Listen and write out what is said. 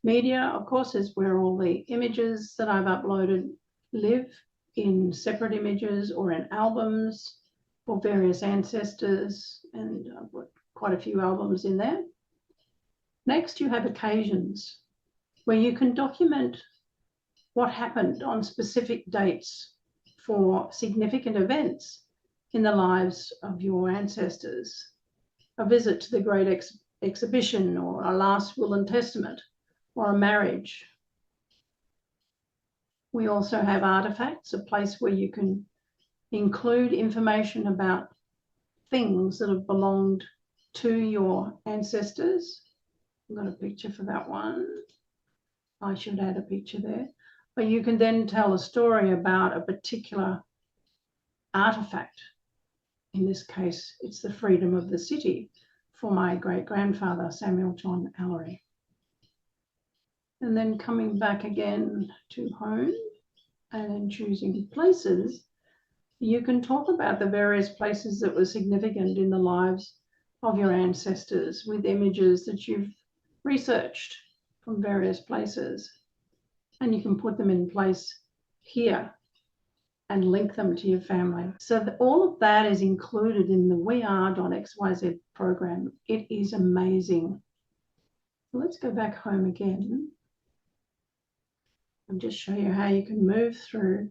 Media, of course, is where all the images that I've uploaded live, in separate images or in albums for various ancestors, and I've got quite a few albums in there. Next, you have occasions, where you can document what happened on specific dates for significant events in the lives of your ancestors. A visit to the Great Exhibition, or a last will and testament, or a marriage. We also have artifacts, a place where you can include information about things that have belonged to your ancestors. I've got a picture for that one. I should add a picture there. But you can then tell a story about a particular artifact. In this case, it's the freedom of the city for my great-grandfather, Samuel John Ellery. And then coming back again to home and then choosing places, you can talk about the various places that were significant in the lives of your ancestors with images that you've researched from various places. And you can put them in place here and link them to your family. So all of that is included in the WeAre.xyz program. It is amazing. Let's go back home again and just show you how you can move through